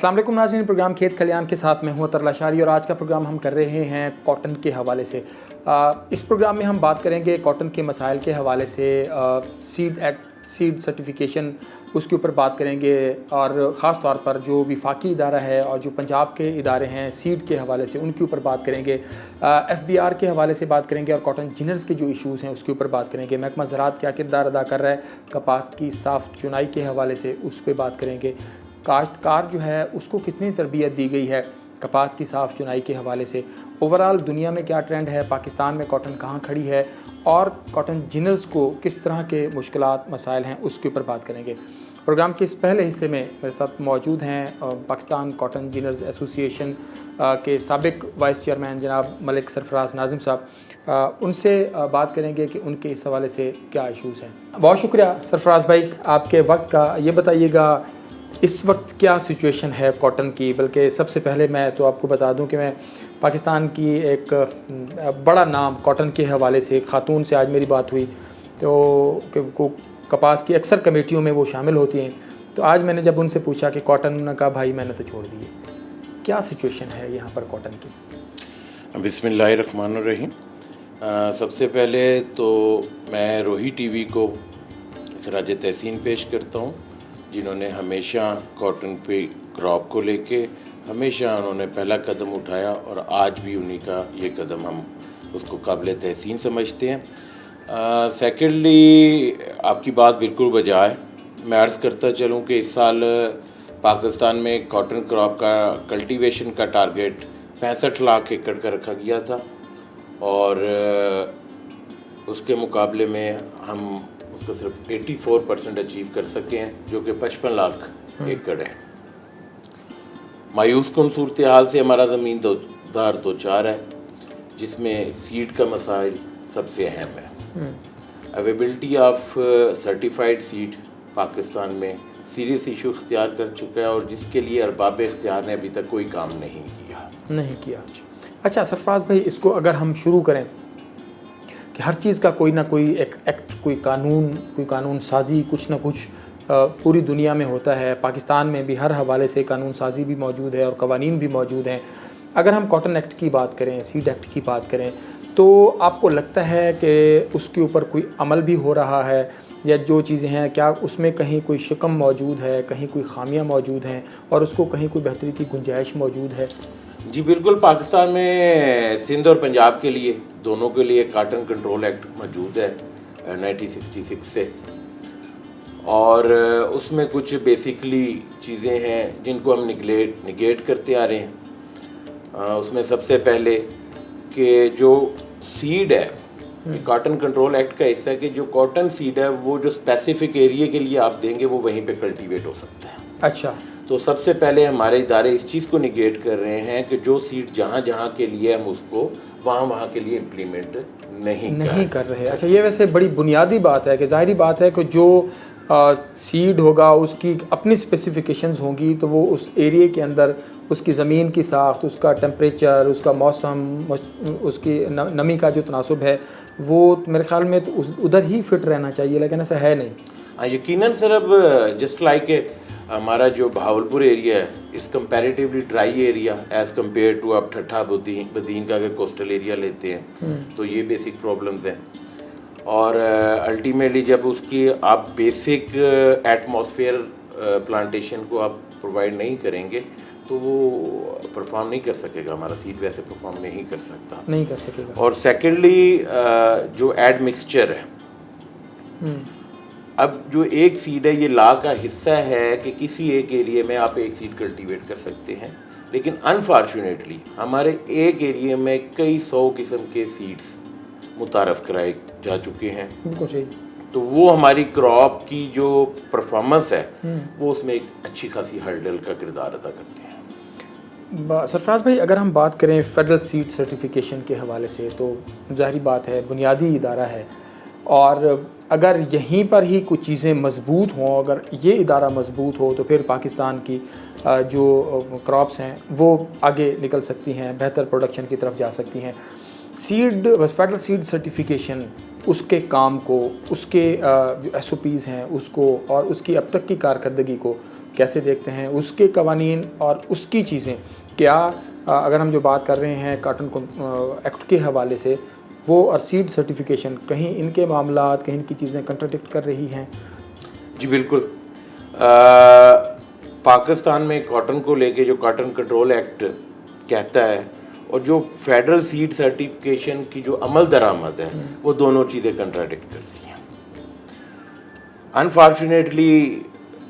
अस्सलाम वालेकुम नाज़रीन, प्रोग्राम खेत खलियान के साथ मैं हूं अतर लाशारी और आज का प्रोग्राम हम कर रहे हैं कॉटन के हवाले से। इस प्रोग्राम में हम बात करेंगे कॉटन के मसाइल के हवाले से, सीड एक्ट, सीड सर्टिफिकेशन, उसके ऊपर बात करेंगे और ख़ास तौर पर जो विफाकी इदारा है और जो पंजाब के इदारे हैं सीड के हवाले से उनके ऊपर बात करेंगे। FBR के हवाले से बात करेंगे और कॉटन जिनर्स के जो इशूज़ हैं उसके ऊपर बात करेंगे। महकमा ज़राअत क्या किरदार अदा कर रहा है कपास की साफ़ चुनाई के हवाले से, उस पर बात करेंगे। काश्तकार जो है उसको कितनी तरबियत दी गई है कपास की साफ़ चुनाई के हवाले से। ओवरऑल दुनिया में क्या ट्रेंड है, पाकिस्तान में कॉटन कहाँ खड़ी है और कॉटन जिनर्स को किस तरह के मुश्किलात मसाइल हैं उसके ऊपर बात करेंगे। प्रोग्राम के इस पहले हिस्से में मेरे साथ मौजूद हैं पाकिस्तान कॉटन जिनर्स एसोसिएशन के साबिक वाइस चेयरमैन जनाब मलिक सरफराज नाजिम साहब। उनसे बात करेंगे कि उनके इस हवाले से क्या इशूज़ हैं। बहुत शुक्रिया सरफराज भाई आपके वक्त का। ये बताइएगा इस वक्त क्या सिचुएशन है कॉटन की। बल्कि सबसे पहले मैं तो आपको बता दूं कि मैं पाकिस्तान की एक बड़ा नाम कॉटन के हवाले से खातून से आज मेरी बात हुई तो कपास की अक्सर कमेटियों में वो शामिल होती हैं, तो आज मैंने जब उनसे पूछा कि कॉटन का भाई मैंने तो छोड़ दिए, क्या सिचुएशन है यहाँ पर कॉटन की। बिस्मिल्लाहिर्रहमानिर्रहीम। सबसे पहले तो मैं रोही टीवी को खराज तहसीन पेश करता हूँ, जिन्होंने हमेशा कॉटन पे क्रॉप को लेके हमेशा उन्होंने पहला कदम उठाया और आज भी उन्हीं का ये कदम हम उसको काबिल तहसीन समझते हैं। सेकेंडली आपकी बात बिल्कुल बजा है। मैं अर्ज़ करता चलूँ कि इस साल पाकिस्तान में कॉटन क्रॉप का कल्टीवेशन का टारगेट 65 लाख एकड़ का रखा गया था और उसके मुकाबले में हम उसको सिर्फ 84% अचीव कर सके हैं, जो कि 55 लाख एकड़ है। मायूस कुन सूरत हाल से हमारा ज़मींदार दो चार है, जिसमें सीड का मसाइल सबसे अहम है। Availability of certified seed Pakistan में सीरियस इशू इख्तियार कर चुका है और जिसके लिए अरबाब इख्तियार ने अभी तक कोई काम नहीं किया। अच्छा सरफराज भाई, इसको अगर हम शुरू करें कि हर चीज़ का कोई ना कोई एक एक्ट, कोई कानून साजी कुछ ना कुछ पूरी दुनिया में होता है। पाकिस्तान में भी हर हवाले से कानून साजी भी मौजूद है और कवानीन भी मौजूद हैं। अगर हम कॉटन एक्ट की बात करें, सीड एक्ट की बात करें, तो आपको लगता है कि उसके ऊपर कोई अमल भी हो रहा है या जो चीज़ें हैं क्या उसमें कहीं कोई शिकम मौजूद है, कहीं कोई खामियां मौजूद हैं और उसको कहीं कोई बेहतरी की गुंजाइश मौजूद है। जी बिल्कुल, पाकिस्तान में सिंध और पंजाब के लिए दोनों के लिए कॉटन कंट्रोल एक्ट मौजूद है 1966 से, और उसमें कुछ बेसिकली चीज़ें हैं जिनको हम निगेट करते आ रहे हैं। उसमें सबसे पहले कि जो सीड है, कॉटन कंट्रोल एक्ट का हिस्सा है कि जो कॉटन सीड है वो जो स्पेसिफिक एरिया के लिए आप देंगे वो वहीं पे कल्टीवेट हो सकता है। अच्छा, तो सबसे पहले हमारे इदारे इस चीज़ को निगेट कर रहे हैं कि जो सीड जहाँ जहाँ के लिए हम उसको वहाँ के लिए इम्प्लीमेंट नहीं कर रहे। अच्छा, ये वैसे बड़ी बुनियादी बात है कि ज़ाहिरी बात है कि जो सीड होगा उसकी अपनी स्पेसिफिकेशंस होंगी, तो वो उस एरिया के अंदर उसकी ज़मीन की साख्त, उसका टेम्परेचर, उसका मौसम, उसकी नमी का जो तनासुब है वो मेरे ख्याल में तो उधर ही फिट रहना चाहिए, लेकिन ऐसा है नहीं। हाँ यकीनन सर, अब जस्ट लाइक हमारा जो भावलपुर एरिया है इस comparatively dry area as compare to आप ठट्ठा बदीन का अगर कोस्टल एरिया लेते हैं तो ये बेसिक प्रॉब्लम्स हैं। और अल्टीमेटली जब उसकी आप बेसिक एटमॉस्फेयर प्लांटेशन को आप प्रोवाइड नहीं करेंगे तो वो परफॉर्म नहीं कर सकेगा, हमारा सीड वैसे परफॉर्म नहीं कर सकेगा। और सेकेंडली जो एड मिक्सचर है, अब जो एक सीड है ये लॉ का हिस्सा है कि किसी एक एरिया में आप एक सीड कल्टीवेट कर सकते हैं, लेकिन अनफॉर्चुनेटली हमारे एक एरिया में कई 100 किस्म के सीड्स मुतारफ़ कराए जा चुके हैं। तो वो हमारी क्रॉप की जो परफॉर्मेंस है वो उसमें एक अच्छी खासी हर्डल का किरदार अदा करते हैं। सरफराज भाई, अगर हम बात करें फेडरल सीड सर्टिफिकेशन के हवाले से, तो जाहिर बात है बुनियादी इदारा है और अगर यहीं पर ही कुछ चीज़ें मजबूत हों, अगर ये इदारा मजबूत हो तो फिर पाकिस्तान की जो क्रॉप्स हैं वो आगे निकल सकती हैं, बेहतर प्रोडक्शन की तरफ जा सकती हैं। फेडरल सीड सर्टिफिकेशन, उसके काम को, उसके जो SOPs हैं उसको और उसकी अब तक की कारकर्दगी को कैसे देखते हैं उसके कवानीन और उसकी चीज़ें, क्या अगर हम जो बात कर रहे हैं कॉटन एक्ट के हवाले से, वो और सीड सर्टिफिकेशन, कहीं इनके मामलात, कहीं इनकी चीज़ें कंट्राडिक्ट कर रही हैं? जी बिल्कुल। पाकिस्तान में कॉटन को लेके जो कॉटन कंट्रोल एक्ट कहता है और जो फेडरल सीड सर्टिफिकेशन की जो अमल दरामद है, वो दोनों चीज़ें कंट्राडिक्ट करती हैं। अनफॉर्चुनेटली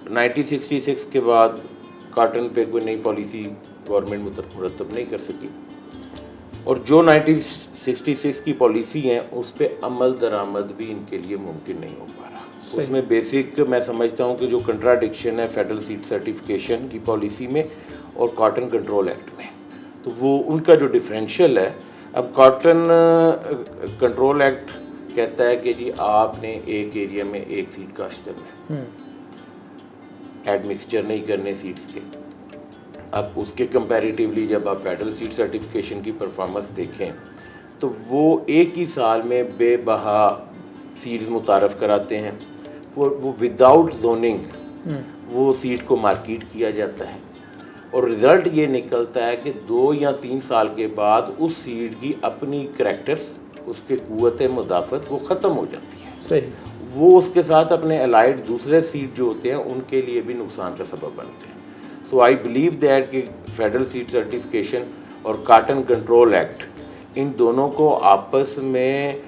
1966 के बाद कॉटन पे कोई नई पॉलिसी गवर्नमेंट मुरतब नहीं कर सकी, और जो 1966 की पॉलिसी हैं उस पे अमल दरामद भी इनके लिए मुमकिन नहीं हो पा रहा। उसमें बेसिक मैं समझता हूँ कि जो कंट्राडिक्शन है फेडरल सीड सर्टिफिकेशन की पॉलिसी में और कॉटन कंट्रोल एक्ट में, तो वो उनका जो डिफरेंशियल है। अब कॉटन कंट्रोल एक्ट कहता है कि जी आपने एक एरिया में एक सीड काश्त करना है, एडमिक्सचर नहीं करने सीड्स के। अब उसके कंपैरेटिवली जब आप फेडरल सीड सर्टिफिकेशन की परफॉर्मेंस देखें तो वो एक ही साल में बेबहा सीड्स मुतारफ़ कराते हैं। वो विदाउट जोनिंग वो सीड को मार्केट किया जाता है, और रिज़ल्ट ये निकलता है कि 2 या 3 साल के बाद उस सीड की अपनी करैक्टर्स, उसके क़ुव्वत मुदाफ़त वो ख़त्म हो जाती है। सही। वो उसके साथ अपने अलाइड दूसरे सीड जो होते हैं उनके लिए भी नुकसान का सबब बनते हैं। सो आई बिलीव दैट कि फेडरल सीड सर्टिफिकेशन और कॉटन कंट्रोल एक्ट, इन दोनों को आपस में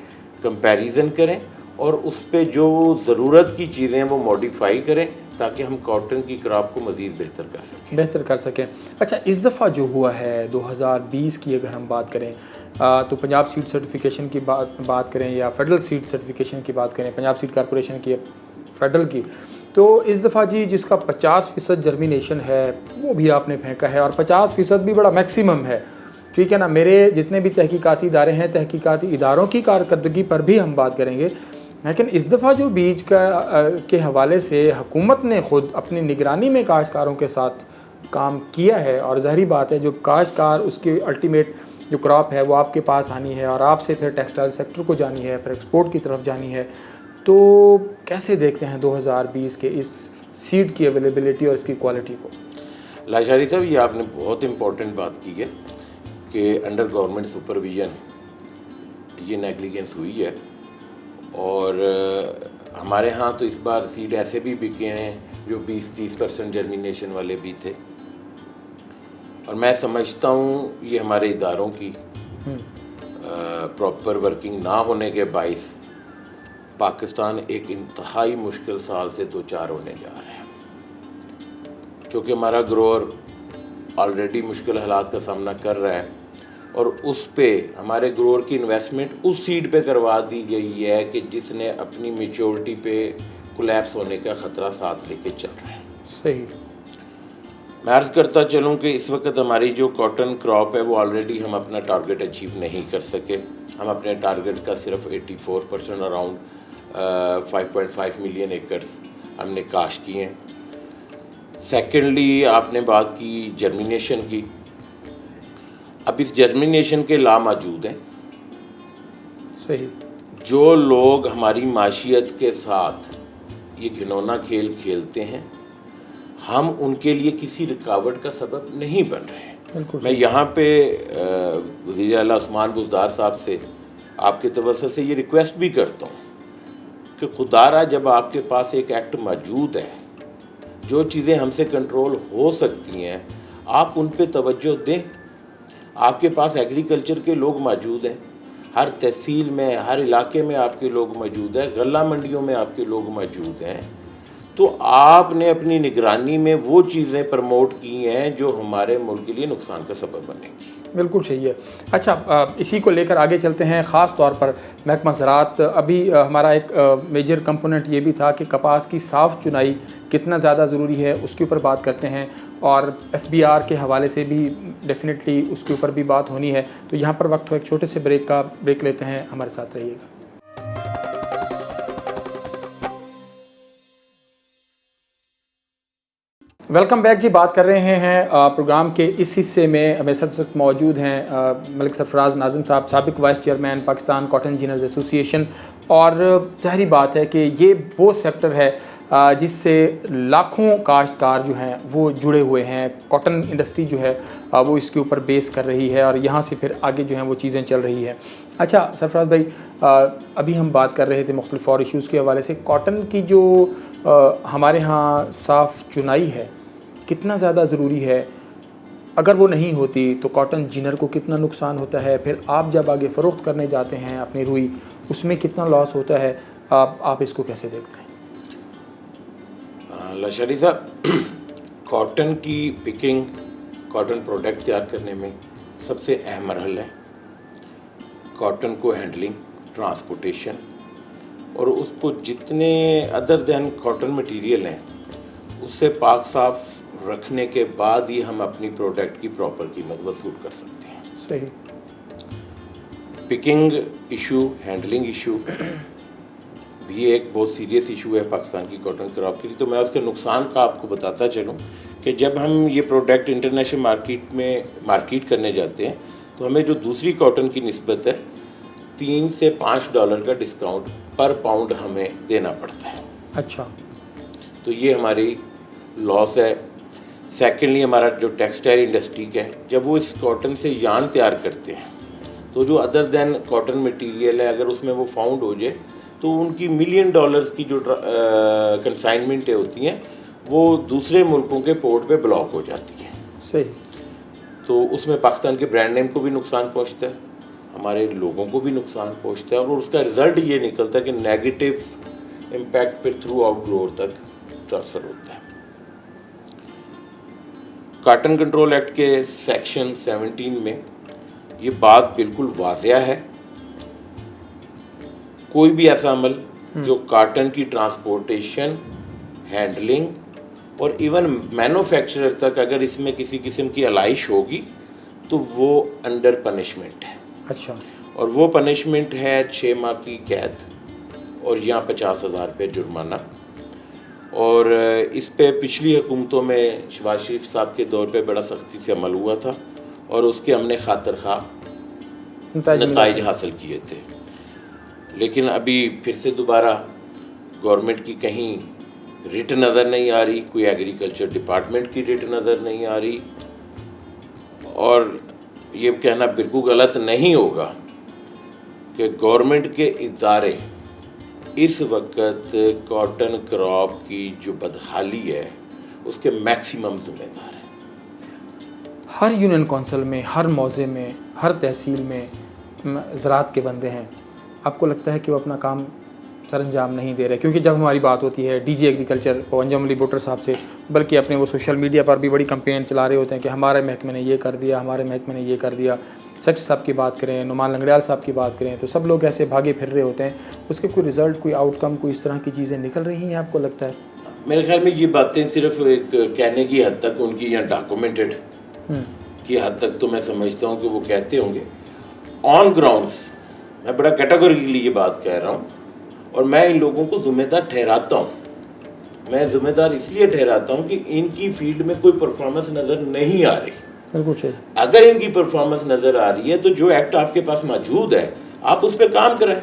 कंपैरिजन करें और उस पे जो ज़रूरत की चीज़ें वो मॉडिफाई करें ताकि हम कॉटन की क्रॉप को मज़ीद बेहतर कर सकें। अच्छा, इस दफ़ा जो हुआ है 2020 की अगर हम बात करें तो पंजाब सीड सर्टिफिकेशन की बात करें या फेडरल सीड सर्टिफिकेशन की बात करें, पंजाब सीड कॉरपोरेशन की, फेडरल की, तो इस दफ़ा जी जिसका 50% जर्मिनेशन है वो भी आपने फेंका है, और 50% भी बड़ा मैक्सिमम है, ठीक है ना। मेरे जितने भी तहकीकाती इदारे हैं, तहकीकाती इदारों की कारकर्दगी पर भी हम बात करेंगे, लेकिन इस दफ़ा जो बीज के हवाले से हुकूमत ने ख़ुद अपनी निगरानी में काश्तकारों के साथ काम किया है, और ज़ाहिर बात है जो काश्तकार उसकी अल्टीमेट जो क्रॉप है वो आपके पास आनी है और आपसे फिर टेक्सटाइल सेक्टर को जानी है, फिर एक्सपोर्ट की तरफ जानी है। तो कैसे देखते हैं 2020 के इस सीड की अवेलेबिलिटी और इसकी क्वालिटी को? लाशारी साहब, ये आपने बहुत इम्पोर्टेंट बात की है कि अंडर गवर्नमेंट सुपरविजन ये नेग्लिजेंस हुई है, और हमारे यहाँ तो इस बार सीड ऐसे भी बिके हैं जो 20-30% जर्मिनेशन वाले भी थे, और मैं समझता हूँ ये हमारे इदारों की प्रॉपर वर्किंग ना होने के बाइस पाकिस्तान एक इंतहाई मुश्किल साल से 2-4 होने जा रहे हैं, क्योंकि हमारा ग्रोअर ऑलरेडी मुश्किल हालात का सामना कर रहा है, और उस पे हमारे ग्रोअर की इन्वेस्टमेंट उस सीड पे करवा दी गई है कि जिसने अपनी मेच्योरिटी पे कोलैप्स होने का ख़तरा साथ लेके चल रहे हैं। सही। मैं अर्ज़ करता चलूँ कि इस वक्त हमारी जो कॉटन क्रॉप है वो ऑलरेडी हम अपना टारगेट अचीव नहीं कर सके। हम अपने टारगेट का सिर्फ 84% अराउंड 5.5 मिलियन एकर्स हमने काश्त किए हैं। सेकेंडली आपने बात की जर्मिनेशन की। अब इस जर्मिनेशन के ला मौजूद हैं। सही। जो लोग हमारी माशियत के साथ ये घिनौना खेल खेलते हैं, हम उनके लिए किसी रुकावट का सबब नहीं बन रहे। मैं यहाँ पे वज़ीर आला उस्मान बुज़दार साहब से आपके तवज्जो से ये रिक्वेस्ट भी करता हूँ कि खुदारा जब आपके पास एक एक्ट मौजूद है, जो चीज़ें हमसे कंट्रोल हो सकती हैं आप उन पे तवज्जो दें। आपके पास एग्रीकल्चर के लोग मौजूद हैं, हर तहसील में, हर इलाके में आपके लोग मौजूद हैं, गल्ला मंडियों में आपके लोग मौजूद हैं, तो आपने अपनी निगरानी में वो चीज़ें प्रमोट की हैं जो हमारे मुल्क के लिए नुकसान का सबब बनेंगी। बिल्कुल सही है। अच्छा, इसी को लेकर आगे चलते हैं। ख़ास तौर पर महकमा ज़राअत, अभी हमारा एक मेजर कंपोनेंट ये भी था कि कपास की साफ़ चुनाई कितना ज़्यादा ज़रूरी है, उसके ऊपर बात करते हैं, और FBR के हवाले से भी डेफिनेटली उसके ऊपर भी बात होनी है। तो यहाँ पर वक्त हो एक छोटे से ब्रेक लेते हैं, हमारे साथ रहिएगा। वेलकम बैक जी। बात कर रहे हैं प्रोग्राम के इस हिस्से में हमें साथ मौजूद हैं मलिक सरफराज नाज़िम साहब, साबिक vice chairman Pakistan cotton engineers association. और ज़ाहिर बात है कि ये वो सेक्टर है जिससे लाखों काश्तकार जो हैं वो जुड़े हुए हैं। कॉटन इंडस्ट्री जो है वो इसके ऊपर बेस कर रही है और यहाँ से फिर आगे जो हैं वो चीज़ें चल रही हैं। अच्छा सरफराज भाई, अभी हम बात कर रहे थे मुख्तलिफ और इशूज़ के हवाले से। कॉटन की जो हमारे यहाँ साफ़ चुनाई है कितना ज़्यादा ज़रूरी है? अगर वो नहीं होती तो कॉटन जिनर को कितना नुकसान होता है? फिर आप जब आगे फ़रोख्त करने जाते हैं अपनी रुई, उसमें कितना लॉस होता है? आप इसको कैसे देखते हैं? लशारी साहब, कॉटन की पिकिंग, कॉटन प्रोडक्ट तैयार करने में सबसे अहम मरहल है कॉटन को हैंडलिंग, ट्रांसपोर्टेशन, और उसको जितने अदर दैन कॉटन मटेरियल हैं उससे पाक साफ रखने के बाद ही हम अपनी प्रोडक्ट की प्रॉपर कीमत वसूल कर सकते हैं। सही। पिकिंग इशू, हैंडलिंग इशू भी एक बहुत सीरियस इशू है पाकिस्तान की कॉटन क्रॉप के लिए। तो मैं उसके नुकसान का आपको बताता चलूँ कि जब हम ये प्रोडक्ट इंटरनेशनल मार्केट करने जाते हैं तो हमें जो दूसरी कॉटन की निस्बत है $3 से $5 का डिस्काउंट पर पाउंड हमें देना पड़ता है। अच्छा, तो ये हमारी लॉस है। सेकेंडली, हमारा जो टेक्सटाइल इंडस्ट्री है, जब वो इस कॉटन से यार्न तैयार करते हैं तो जो अदर दैन कॉटन मटेरियल है अगर उसमें वो फाउंड हो जाए तो उनकी $1 मिलियन की जो कंसाइनमेंटें होती हैं वो दूसरे मुल्कों के पोर्ट पे ब्लॉक हो जाती हैं। सही। तो उसमें पाकिस्तान के ब्रांड नेम को भी नुकसान पहुंचता है, हमारे लोगों को भी नुकसान पहुंचता है, और उसका रिज़ल्ट ये निकलता है कि नेगेटिव इम्पैक्ट फिर थ्रू आउट ग्रोथ तक ट्रांसफ़र होता है। कॉटन कंट्रोल एक्ट के सेक्शन 17 में ये बात बिल्कुल वाज़िया है, कोई भी ऐसा अमल जो कॉटन की ट्रांसपोर्टेशन, हैंडलिंग और इवन मैन्युफैक्चरर तक अगर इसमें किसी किस्म की अलाइश होगी तो वो अंडर पनिशमेंट है। अच्छा। और वो पनिशमेंट है 6 माह की कैद और यहाँ 50,000 रुपये जुर्माना। और इस पे पिछली हुकूमतों में शहबाज शरीफ साहब के दौर पे बड़ा सख्ती से अमल हुआ था और उसके हमने खातिर खा नताइज हासिल किए थे। लेकिन अभी फिर से दोबारा गवर्नमेंट की कहीं रिट नज़र नहीं आ रही, कोई एग्रीकल्चर डिपार्टमेंट की रिट नज़र नहीं आ रही, और ये कहना बिल्कुल गलत नहीं होगा कि गवर्नमेंट के इदारे इस वक्त कॉटन क्रॉप की जो बदहाली है उसके मैक्सिमम जिम्मेदार हैं। हर यूनियन कौंसिल में, हर मौज़े में, हर तहसील में ज़राअत के बंदे हैं। आपको लगता है कि वो अपना काम सरअंजाम नहीं दे रहे? क्योंकि जब हमारी बात होती है डीजी एग्रीकल्चर और अंजुम अली भुट्टो साहब से, बल्कि अपने वो सोशल मीडिया पर भी बड़ी कैंपेन चला रहे होते हैं कि हमारे महकमे ने ये कर दिया, हमारे महकमे ने ये कर दिया। सेक्रेटरी साहब की बात करें, नुमान लंगड़ियाल साहब की बात करें, तो सब लोग ऐसे भागे फिर रहे होते हैं। उसके कोई रिज़ल्ट, कोई आउटकम, कोई इस तरह की चीज़ें निकल रही हैं आपको लगता है? मेरे ख्याल में ये बातें सिर्फ एक कहने की हद तक, उनकी यहाँ डॉक्यूमेंटेड की हद तक तो मैं समझता हूँ कि वो कहते होंगे। ऑन ग्राउंड्स मैं बड़ा कैटेगोरिकली ये बात कह रहा हूँ और मैं इन लोगों को जिम्मेदार ठहराता हूँ। मैं जिम्मेदार इसलिए ठहराता हूँ कि इनकी फील्ड में कोई परफॉर्मेंस नज़र नहीं आ रही। बिल्कुल सही। अगर इनकी परफॉर्मेंस नज़र आ रही है तो जो एक्ट आपके पास मौजूद है आप उस पर काम कराएं,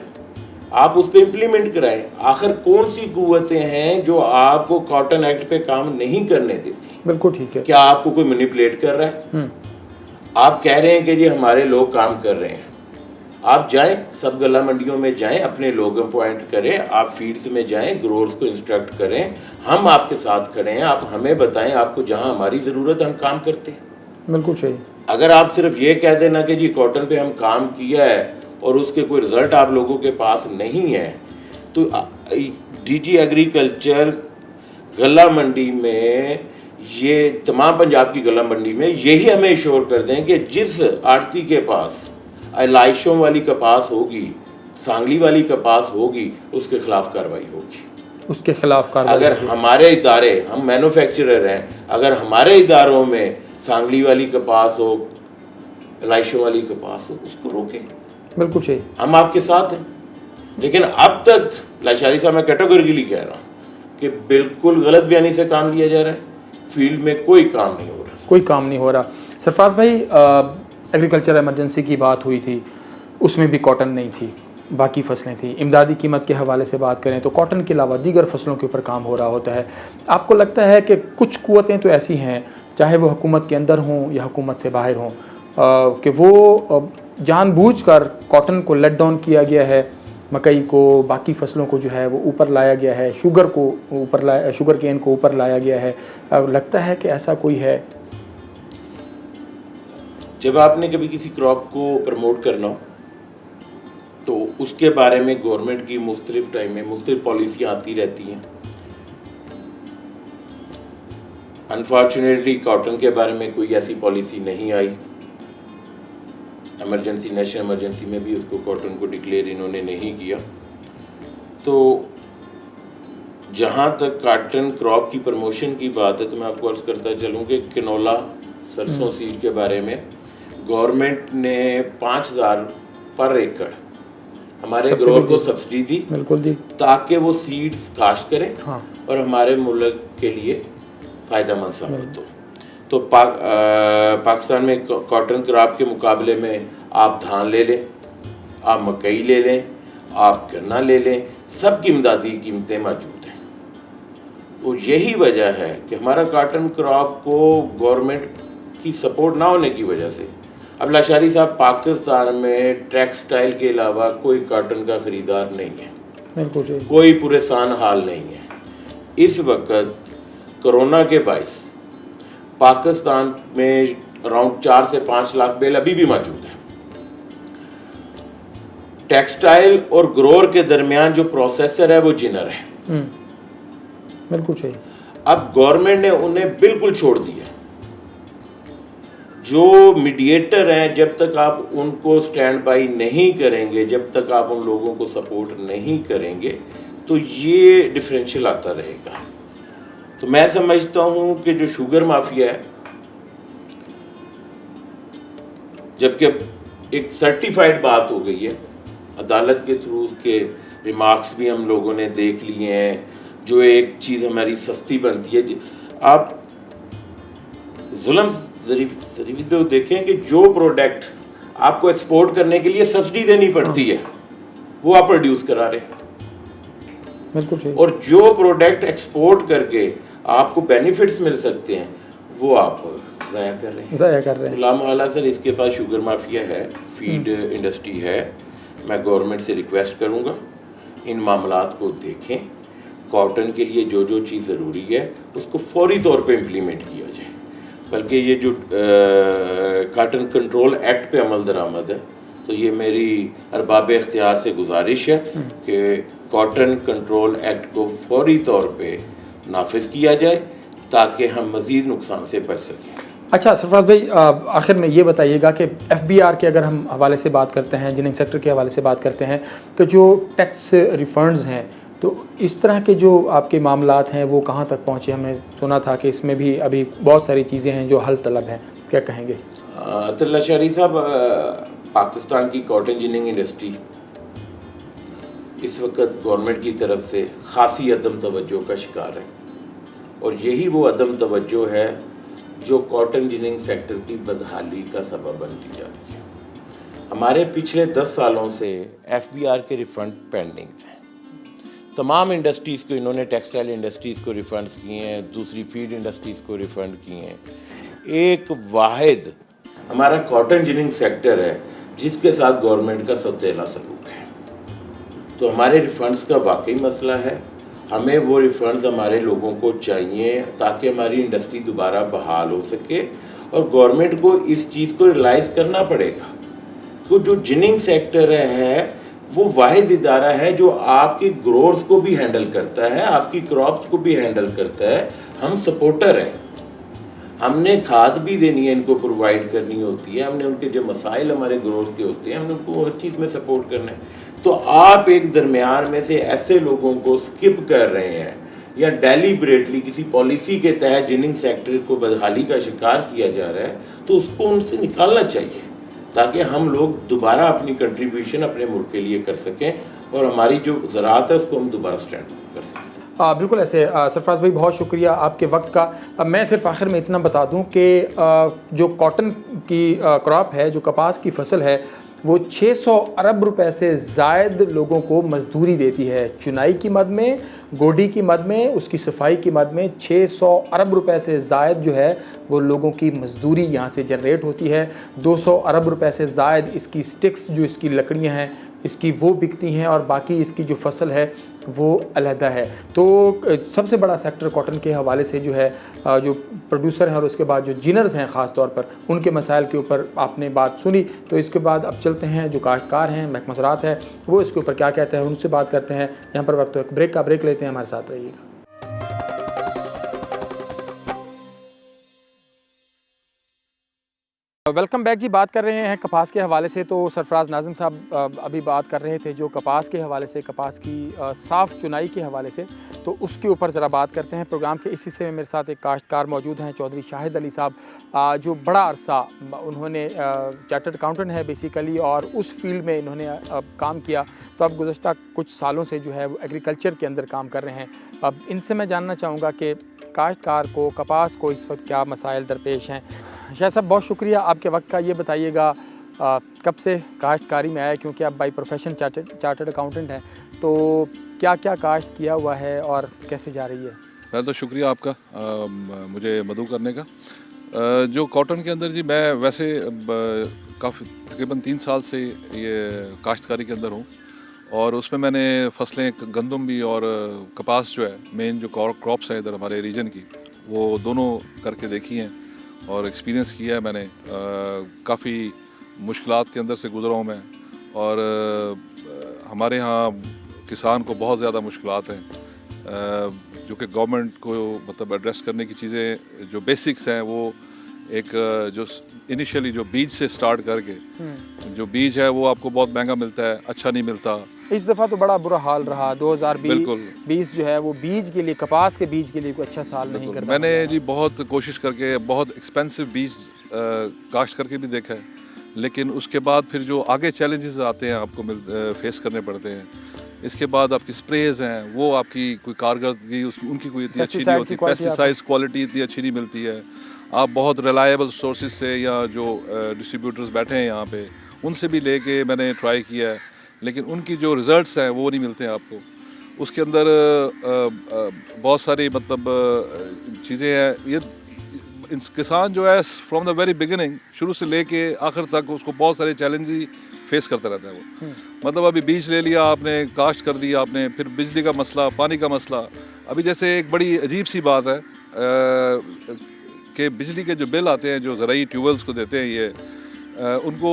आप उस पर इम्प्लीमेंट कराएं। आखिर कौन सी कुव्वतें हैं जो आपको कॉटन एक्ट पे काम नहीं करने देती? बिल्कुल ठीक है। क्या आपको कोई मैनिपुलेट कर रहा है? आप कह रहे हैं कि ये हमारे लोग काम कर रहे हैं, आप जाएं, सब गला मंडियों में जाएं, अपने लोग अपॉइंट करें, आप फील्ड्स में जाएं, ग्रोअर्स को इंस्ट्रक्ट करें, हम आपके साथ खड़े हैं, आप हमें बताएं, आपको जहां हमारी ज़रूरत है हम काम करते हैं। बिल्कुल सही। अगर आप सिर्फ ये कह देना कि जी कॉटन पे हम काम किया है और उसके कोई रिज़ल्ट आप लोगों के पास नहीं है, तो डीजी एग्रीकल्चर गला मंडी में, ये तमाम पंजाब की गला मंडी में यही हमें इंश्योर कर दें कि जिस आड़ती के पास इलाइशों वाली कपास होगी, सांगली वाली कपास होगी, उसके खिलाफ कार्रवाई होगी। उसके खिलाफ कार्रवाई। अगर हमारे इदारे, हम मैन्युफैक्चरर हैं, अगर हमारे इदारों में सांगली वाली कपास हो, इलाइशों वाली कपास हो, उसको रोकें। बिल्कुल सही। हम आपके साथ हैं। लेकिन अब तक लाशारी साहब, मैं कैटेगोरिकली कह रहा हूँ कि बिल्कुल गलत बयानी से काम लिया जा रहा है, फील्ड में कोई काम नहीं हो रहा। कोई काम नहीं हो रहा। सरफराज भाई, एग्रीकल्चर इमरजेंसी की बात हुई थी, उसमें भी कॉटन नहीं थी। बाकी फसलें थी। इमदादी कीमत के हवाले से बात करें तो कॉटन के अलावा दीगर फसलों के ऊपर काम हो रहा होता है। आपको लगता है कि कुछ कुव्वतें तो ऐसी हैं, चाहे वो हुकूमत के अंदर हों या हुकूमत से बाहर हों, कि वो जानबूझकर कॉटन को लेट डाउन किया गया है, मकई को, बाकी फसलों को जो है वो ऊपर लाया गया है, शुगर केन को ऊपर लाया गया है। लगता है कि ऐसा कोई है? जब आपने कभी किसी क्रॉप को प्रमोट करना हो तो उसके बारे में गवर्नमेंट की मुख्तलिफ टाइम में मुख्तलिफ पॉलिसियाँ आती रहती हैं। अनफॉर्चुनेटली कॉटन के बारे में कोई ऐसी पॉलिसी नहीं आई। इमरजेंसी, नेशनल इमरजेंसी में भी उसको कॉटन को डिक्लेयर इन्होंने नहीं किया। तो जहाँ तक कॉटन क्रॉप की प्रमोशन की बात है तो मैं आपको अर्ज़ करता चलूँ कि कैनोला, सरसों सीड के बारे में गवर्नमेंट ने 5,000 पर एकड़ हमारे ग्रोअर को सब्सिडी दी, बिल्कुल दी, ताकि वो सीड्स काश्त करें हाँ, और हमारे मुल्क के लिए फ़ायदेमंद साबित हो। तो पाकिस्तान में कॉटन क्रॉप के मुकाबले में आप धान ले लें, आप मकई ले लें, आप गन्ना ले लें, सब की इमदादी कीमतें मौजूद हैं। तो यही वजह है कि हमारा कॉटन क्रॉप को गवर्नमेंट की सपोर्ट ना होने की वजह से अब लाशारी साहब, पाकिस्तान में टेक्सटाइल के अलावा कोई कॉटन का ख़रीदार नहीं है, बिल्कुल कोई परेशान हाल नहीं है। इस वक्त कोरोना के बायस पाकिस्तान में अराउंड 4 से 5 लाख बेल अभी भी मौजूद है। टेक्सटाइल और ग्रोअर के दरमियान जो प्रोसेसर है वो जिनर है। बिल्कुल सही। अब गवर्नमेंट ने उन्हें बिल्कुल छोड़ दिया। जो मीडिएटर हैं, जब तक आप उनको स्टैंड बाई नहीं करेंगे, जब तक आप उन लोगों को सपोर्ट नहीं करेंगे, तो ये डिफरेंशियल आता रहेगा। तो मैं समझता हूँ कि जो शुगर माफिया है, जबकि एक सर्टिफाइड बात हो गई है, अदालत के थ्रू के रिमार्क्स भी हम लोगों ने देख लिए हैं, जो एक चीज़ हमारी सस्ती बनती है। आप जुल्म जरूरी तो देखें कि जो प्रोडक्ट आपको एक्सपोर्ट करने के लिए सब्सिडी देनी पड़ती है वो आप प्रोड्यूस करा रहे हैं, बिल्कुल। और जो प्रोडक्ट एक्सपोर्ट करके आपको बेनिफिट्स मिल सकते हैं वो आप ज़ाया कर रहे हैं। गुलाम आला सर, इसके पास शुगर माफिया है, फीड इंडस्ट्री है। मैं गवर्नमेंट से रिक्वेस्ट करूँगा इन मामलात को देखें, कॉटन के लिए जो जो चीज़ ज़रूरी है उसको फौरी तौर पे इम्प्लीमेंट किया जाए। बल्कि ये जो कॉटन कंट्रोल एक्ट पे अमल दरामद है, तो ये मेरी अरबाब इख्तियार से गुजारिश है कि कॉटन कंट्रोल एक्ट को फौरी तौर पे नाफिज किया जाए ताकि हम मज़ीद नुकसान से बच सकें। अच्छा सरफराज भाई, आखिर में ये बताइएगा कि FBR के अगर हम हवाले से बात करते हैं, जिनिंग सेक्टर के हवाले से बात करते हैं, तो जो टैक्स रिफंड्स हैं, तो इस तरह के जो आपके मामलात हैं वो कहाँ तक पहुँचे? हमने सुना था कि इसमें भी अभी बहुत सारी चीज़ें हैं जो हल तलब हैं, क्या कहेंगे? अतुल्ला शारी साहब, पाकिस्तान की कॉटन जिनिंग इंडस्ट्री इस वक्त गवर्नमेंट की तरफ से खासी अदम तवज्जो का शिकार है, और यही वो अदम तवज्जो है जो कॉटन जिनिंग सेक्टर की बदहाली का सबब बनती जा रही है। हमारे पिछले 10 सालों से FBR के रिफ़ंड पेंडिंग हैं। तमाम इंडस्ट्रीज़ को इन्होंने, टेक्सटाइल इंडस्ट्रीज़ को रिफ़ंड्स किए हैं, दूसरी फीड इंडस्ट्रीज़ को रिफ़ंड किए हैं। एक वाहिद हमारा कॉटन जिनिंग सेक्टर है जिसके साथ गवर्नमेंट का सौतेला सलूक है। तो हमारे रिफ़ंड्स का वाकई मसला है। हमें वो रिफ़ंड्स हमारे लोगों को चाहिए ताकि हमारी इंडस्ट्री दोबारा बहाल हो सके, और गवर्नमेंट को इस चीज़ को रियलाइज़ करना पड़ेगा। तो जो जिनिंग सेक्टर है वो वाहिद इदारा है जो आपकी ग्रोअर्स को भी हैंडल करता है, आपकी क्रॉप्स को भी हैंडल करता है। हम सपोर्टर हैं, हमने खाद भी देनी है, इनको प्रोवाइड करनी होती है, हमने उनके जो मसाइल हमारे ग्रोअर्स के होते हैं हमने उनको हर चीज़ में सपोर्ट करना है। तो आप एक दरमियान में से ऐसे लोगों को स्किप कर रहे हैं या डेलिबरेटली किसी पॉलिसी के तहत जिनिंग सेक्टर को बदहाली का शिकार किया जा रहा है, तो उसको उनसे निकालना चाहिए ताकि हम लोग दोबारा अपनी कंट्रीब्यूशन अपने मुल्क के लिए कर सकें और हमारी जो ज़राअत है उसको हम दोबारा स्टैंड कर सकें। बिल्कुल ऐसे। सरफराज भाई, बहुत शुक्रिया आपके वक्त का। मैं सिर्फ आखिर में इतना बता दूं कि जो कॉटन की क्रॉप है, जो कपास की फसल है, वो 600 अरब रुपए से ज़ायद लोगों को मजदूरी देती है। चुनाई की मद में, गोडी की मद में, उसकी सफाई की मद में 600 अरब रुपए से ज़ायद जो है वो लोगों की मजदूरी यहाँ से जनरेट होती है। 200 अरब रुपए से ज़ायद इसकी स्टिक्स, जो इसकी लकड़ियाँ हैं, इसकी वो बिकती हैं, और बाकी इसकी जो फसल है वो अलहदा है। तो सबसे बड़ा सेक्टर कॉटन के हवाले से जो है, जो प्रोड्यूसर हैं और उसके बाद जो जिनर्स हैं ख़ास तौर पर, उनके मसाइल के ऊपर आपने बात सुनी। तो इसके बाद अब चलते हैं जो काश्तकार हैं, महकमा ज़राअत है, वो इसके ऊपर क्या कहते हैं, उनसे बात करते हैं। यहाँ पर वक्त एक ब्रेक लेते हैं, हमारे साथ रहिएगा। वेलकम बैक जी। बात कर रहे हैं कपास के हवाले से। तो सरफराज नाज़िम साहब अभी बात कर रहे थे जो कपास के हवाले से, कपास की साफ़ चुनाई के हवाले से, तो उसके ऊपर ज़रा बात करते हैं। प्रोग्राम के इस हिस्से में मेरे साथ एक काश्तकार मौजूद हैं, चौधरी शाहिद अली साहब, जो बड़ा अरसा उन्होंने चार्टर्ड अकाउंटेंट है बेसिकली, और उस फील्ड में इन्होंने काम किया। तो अब गुज़श्ता कुछ सालों से जो है वो एग्रीकल्चर के अंदर काम कर रहे हैं। अब इनसे मैं जानना चाहूँगा कि काश्तकार को, कपास को इस वक्त क्या मसाइल दरपेश हैं। शाह साहब, बहुत शुक्रिया आपके वक्त का। ये बताइएगा कब से काश्तकारी में आया, क्योंकि आप बाई प्रोफेशन चार्टर्ड अकाउंटेंट हैं, तो क्या क्या काश्त किया हुआ है और कैसे जा रही है? पहले तो शुक्रिया आपका मुझे मदऊ करने का। जो कॉटन के अंदर जी, मैं वैसे काफ़ी तकरीबन 3 साल से ये काश्तकारी के अंदर हूँ, और उसमें मैंने फसलें गंदम भी और कपास जो है, मेन जो क्रॉप्स हैं इधर हमारे रीजन की, वो दोनों करके देखी हैं और एक्सपीरियंस किया है मैंने। काफ़ी मुश्किलात के अंदर से गुज़रा हूँ मैं, और हमारे यहाँ किसान को बहुत ज़्यादा मुश्किलात हैं, जो कि गवर्नमेंट को मतलब एड्रेस करने की चीज़ें जो बेसिक्स हैं, वो एक जो इनिशियली जो बीज से स्टार्ट करके, जो बीज है वो आपको बहुत महंगा मिलता है, अच्छा नहीं मिलता। इस दफ़ा तो बड़ा बुरा हाल रहा। 2020 जो है वो बीज के लिए, कपास के बीज के लिए कोई अच्छा साल नहीं करता। मैंने जी बहुत कोशिश करके बहुत एक्सपेंसिव बीज काश्त करके भी देखा है, लेकिन उसके बाद फिर जो आगे चैलेंजेस आते हैं आपको फेस करने पड़ते हैं। इसके बाद आपकी स्प्रेज हैं, वो आपकी कोई कारगर्दगी उनकी कोई इतनी अच्छी नहीं होती, पेस्टिसाइड्स क्वालिटी इतनी अच्छी नहीं मिलती है। आप बहुत रिलायबल सोर्सेज से, या जो डिस्ट्रीब्यूटर्स बैठे हैं यहाँ पे, उनसे भी लेके मैंने ट्राई किया है, लेकिन उनकी जो रिज़ल्ट्स हैं वो नहीं मिलते हैं आपको। उसके अंदर बहुत सारी मतलब चीज़ें हैं। ये किसान जो है फ्रॉम द वेरी बिगिनिंग, शुरू से लेके आखिर तक, उसको बहुत सारे चैलेंज ही फेस करता रहता है वो। मतलब अभी बीज ले लिया आपने, काश्त कर दिया आपने, फिर बिजली का मसला, पानी का मसला। अभी जैसे एक बड़ी अजीब सी बात है कि बिजली के जो बिल आते हैं, जो ज़राई ट्यूबवेल्स को देते हैं ये, उनको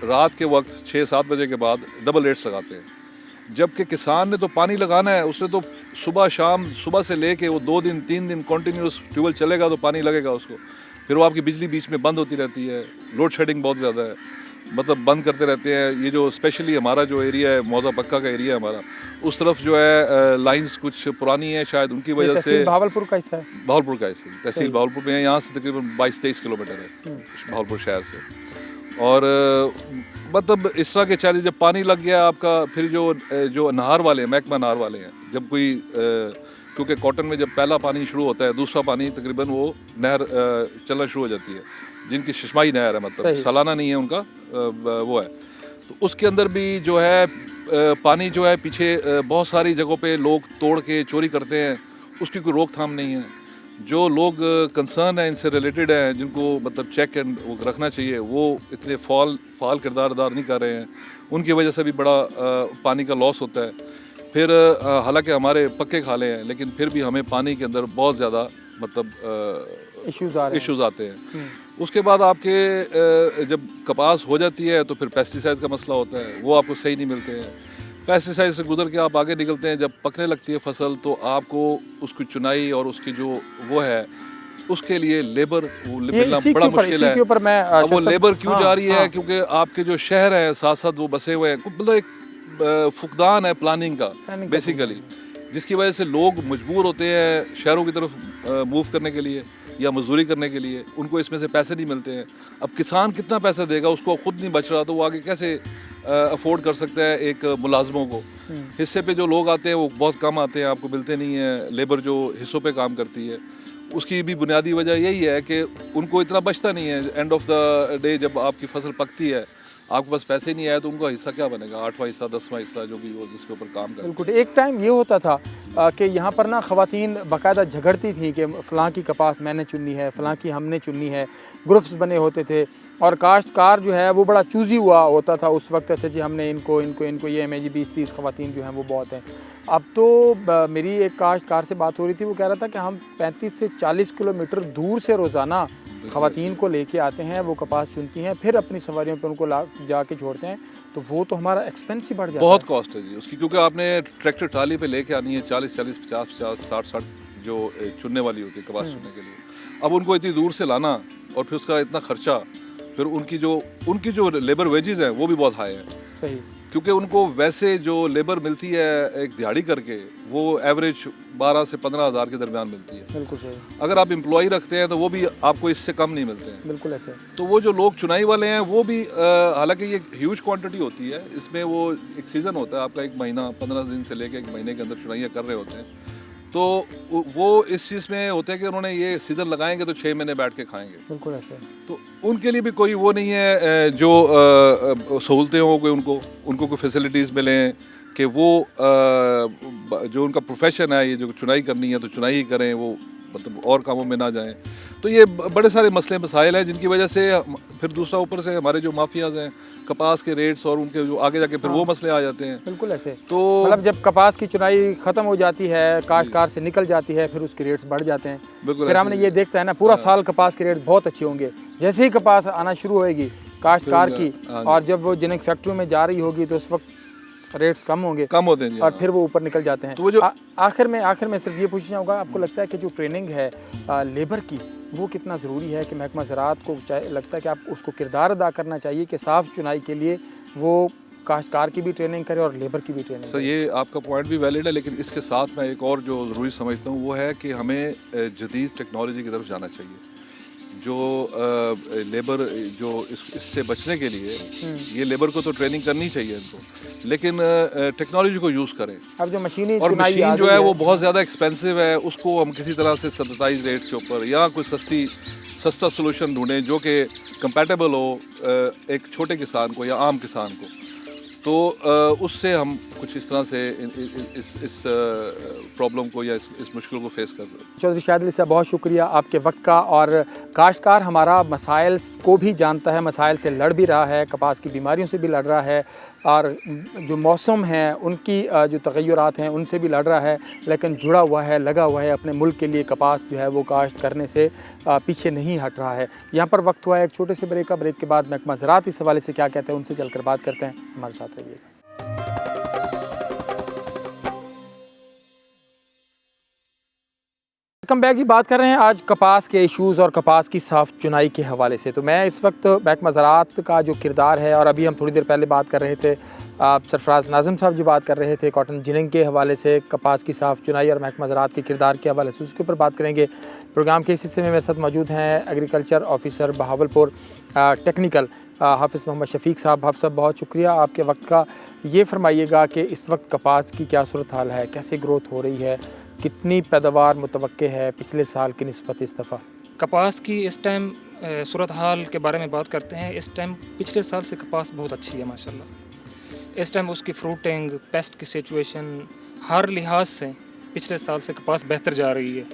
रात के वक्त 6-7 बजे के बाद डबल रेट्स लगाते हैं, जबकि किसान ने तो पानी लगाना है, उसने तो सुबह शाम, सुबह से लेके वो 2 दिन 3 दिन कंटिन्यूस ट्यूबवेल चलेगा तो पानी लगेगा उसको। फिर वो आपकी बिजली बीच में बंद होती रहती है, लोड शेडिंग बहुत ज़्यादा है, मतलब बंद करते रहते हैं। ये जो स्पेशली हमारा जो एरिया है, मौजा पक्का का एरिया है हमारा, उस तरफ जो है लाइंस कुछ पुरानी है, शायद उनकी वजह से। भावलपुर का हिस्सा है? भावलपुर का हिस्सा, तहसील भावलपुर में है। यहाँ से तकरीबन 22-23 किलोमीटर है भावलपुर शहर से। और मतलब इस तरह के चैलेंज, जब पानी लग गया आपका, फिर जो नहर वाले हैं, महकमा नहर वाले हैं, जब कोई क्योंकि कॉटन में जब पहला पानी शुरू होता है, दूसरा पानी तकरीबन वो नहर चलना शुरू हो जाती है, जिनकी शिशमाई नहर है, मतलब सालाना नहीं है उनका, वो है। तो उसके अंदर भी जो है पानी जो है पीछे बहुत सारी जगहों पे लोग तोड़ के चोरी करते हैं, उसकी कोई रोकथाम नहीं है। जो लोग कंसर्न हैं, इनसे रिलेटेड हैं, जिनको मतलब चेक एंड वो रखना चाहिए, वो इतने फाल किरदार अदा नहीं कर रहे हैं, उनकी वजह से भी बड़ा पानी का लॉस होता है। फिर हालांकि हमारे पक्के खाले हैं, लेकिन फिर भी हमें पानी के अंदर बहुत ज़्यादा मतलब इश्यूज़ आते हैं। उसके बाद आपके जब कपास हो जाती है तो फिर पेस्टिसाइड्स का मसला होता है, वो आपको सही नहीं मिलते हैं। पेस्टिसाइड से गुजर के आप आगे निकलते हैं, जब पकने लगती है फसल, तो आपको उसकी चुनाई और उसकी जो वो है, उसके लिए लेबर मिलना बड़ा मुश्किल है। अब वो लेबर क्यों जा रही है? क्योंकि आपके जो शहर हैं साथ साथ वो बसे हुए हैं, मतलब एक फुकदान है प्लानिंग का बेसिकली, जिसकी वजह से लोग मजबूर होते हैं शहरों की तरफ मूव करने के लिए या मजदूरी करने के लिए। उनको इसमें से पैसे नहीं मिलते हैं। अब किसान कितना पैसा देगा, उसको खुद नहीं बच रहा, तो वो आगे कैसे अफोर्ड कर सकता है एक मुलाजमों को। हिस्से पे जो लोग आते हैं वो बहुत कम आते हैं, आपको मिलते नहीं है। लेबर जो हिस्सों पे काम करती है, उसकी भी बुनियादी वजह यही है कि उनको इतना बचता नहीं है। एंड ऑफ द डे जब आपकी फसल पकती है आपके पास पैसे नहीं आए तो उनका हिस्सा क्या बनेगा, 8वां हिस्सा 10वां हिस्सा जो भी वो जिसके ऊपर काम कर। बिल्कुल। एक टाइम ये होता था कि यहाँ पर ना ख़वातीन बाकायदा झगड़ती थी कि फ़लाँ की कपास मैंने चुननी है, फ़लाँ की हमने चुननी है, ग्रुप्स बने होते थे और काश्तकार जो है वो बड़ा चूज़ी हुआ होता था उस वक्त। अच्छा जी हमने इनको इनको इनको ये हमें जी 20-30 ख़वातीन जो हैं वो बहुत हैं। अब तो मेरी एक काश्तकार से बात हो रही थी, वो कह रहा था कि हम 35 से 40 किलोमीटर दूर से रोज़ाना ख़वातीन को लेके आते हैं, वो कपास चुनती हैं, फिर अपनी सवारियों पे उनको ला जाके छोड़ते हैं, तो वो तो हमारा एक्सपेंस ही बढ़ जाता बहुत है। कॉस्ट है जी उसकी, क्योंकि आपने ट्रैक्टर ट्राली पे लेके आनी है 40-40, 50-50, 60-60 जो चुनने वाली होती है कपास चुनने के लिए। अब उनको इतनी दूर से लाना और फिर उसका इतना खर्चा, फिर उनकी जो लेबर वेजेस हैं वो भी बहुत हाई हैं, सही। क्योंकि उनको वैसे जो लेबर मिलती है एक दिहाड़ी करके वो एवरेज 12 से 15 हज़ार के दरमियान मिलती है। बिल्कुल सही। अगर आप एम्प्लॉय रखते हैं तो वो भी आपको इससे कम नहीं मिलते हैं। बिल्कुल ऐसे। तो वो जो लोग चुनाई वाले हैं वो भी हालांकि ये ह्यूज क्वांटिटी होती है, इसमें वो एक सीज़न होता है आपका, 1 महीना 15 दिन से लेकर 1 महीने के अंदर चुनाइयाँ कर रहे होते हैं, तो वो इस चीज़ में होता है कि उन्होंने ये सीज़न लगाएंगे तो 6 महीने बैठ के खाएंगे। बिल्कुल ऐसे। तो उनके लिए भी कोई वो नहीं है जो सहूलतें हो, कोई उनको कोई फैसिलिटीज़ मिलें कि वो जो उनका प्रोफेशन है ये जो चुनाई करनी है तो चुनाई ही करें, वो मतलब और कामों में ना जाएं। तो ये बड़े सारे मसले मसाइल हैं जिनकी वजह से फिर दूसरा ऊपर से हमारे जो माफियाज हैं कपास के रेट्स और उनके जो आगे जाके फिर वो मसले आ जाते हैं। बिल्कुल ऐसे। तो मतलब जब कपास की चुनाई ख़त्म हो जाती है, काश्तकार से निकल जाती है, फिर उसके रेट्स बढ़ जाते हैं। बिल्कुल फिर हमने ये देखता है ना पूरा साल कपास के रेट बहुत अच्छे होंगे, जैसे ही कपास आना शुरू होएगी काश्तकार की और जब वो जिन फैक्ट्रियों में जा रही होगी तो उस वक्त रेट्स कम होंगे, कम होते हैं जी, और फिर वो ऊपर निकल जाते हैं। तो वो जो आखिर में सिर्फ ये पूछना होगा, आपको लगता है कि जो ट्रेनिंग है लेबर की वो कितना ज़रूरी है कि महकमा ज़राअत को लगता है कि आप उसको किरदार अदा करना चाहिए कि साफ़ चुनाई के लिए वो काश्तकार की भी ट्रेनिंग करे और लेबर की भी ट्रेनिंग सर, ये आपका पॉइंट भी वैलिड है, लेकिन इसके साथ मैं एक और जो ज़रूरी समझता हूँ वो है कि हमें जदीद टेक्नोलॉजी की तरफ जाना चाहिए। जो लेबर जो इससे बचने के लिए ये लेबर को तो ट्रेनिंग करनी चाहिए इनको, लेकिन टेक्नोलॉजी को यूज़ करें। अब जो मशीनी और चुनाई मशीन आ जो गई है वो बहुत ज़्यादा एक्सपेंसिव है, उसको हम किसी तरह से सब्सिडाइज रेट के ऊपर या कोई सस्ता सोल्यूशन ढूंढें जो कि कंपैटिबल हो एक छोटे किसान को या आम किसान को, तो उससे हम कुछ इस तरह से इस प्रॉब्लम को या इस मुश्किल को फेस कर रहे हैं। चौधरी शाहिद अली साहब, बहुत शुक्रिया आपके वक्त का। और काश्तकार हमारा मसाइल को भी जानता है, मसाइल से लड़ भी रहा है, कपास की बीमारियों से भी लड़ रहा है, और जो मौसम हैं उनकी जो तग़य्युरात हैं उनसे भी लड़ रहा है, लेकिन जुड़ा हुआ है, लगा हुआ है अपने मुल्क के लिए। कपास जो है वो काश्त करने से पीछे नहीं हट रहा है। यहाँ पर वक्त हुआ है एक छोटे से ब्रेक का। ब्रेक के बाद महकमा ज़राअत इस हवाले से क्या कहते हैं उनसे चलकर बात करते हैं। हमारे साथ रहिएगा। वेलकम बैक जी। बात कर रहे हैं आज कपास के इश्यूज़ और कपास की साफ़ चुनाई के हवाले से। तो मैं इस वक्त महकमा ज़राअत का जो किरदार है, और अभी हम थोड़ी देर पहले बात कर रहे थे, सरफराज नाज़िम साहब जी बात कर रहे थे कॉटन जिनिंग के हवाले से, कपास की साफ़ चुनाई और महकमा ज़राअत के किरदार के हवाले से, उसके ऊपर बात करेंगे। प्रोग्राम के इस हिस्से में मेरे साथ मौजूद हैं एग्रीकल्चर ऑफिसर बहावलपुर टेक्निकल हाफिज़ मोहम्मद शफ़ीक साहब। हाफ़िज़ साहब, बहुत शुक्रिया आपके वक्त का। ये फरमाइएगा कि इस वक्त कपास की क्या सूरत हाल है, कैसे ग्रोथ हो रही है, कितनी पैदावार मुतवक्के है पिछले साल की निस्बत इस दफ़ा? कपास की इस टाइम सूरत हाल के बारे में बात करते हैं। इस टाइम पिछले साल से कपास बहुत अच्छी है माशाल्लाह। इस टाइम उसकी फ्रूटिंग, पेस्ट की सिचुएशन, हर लिहाज से पिछले साल से कपास बेहतर जा रही है।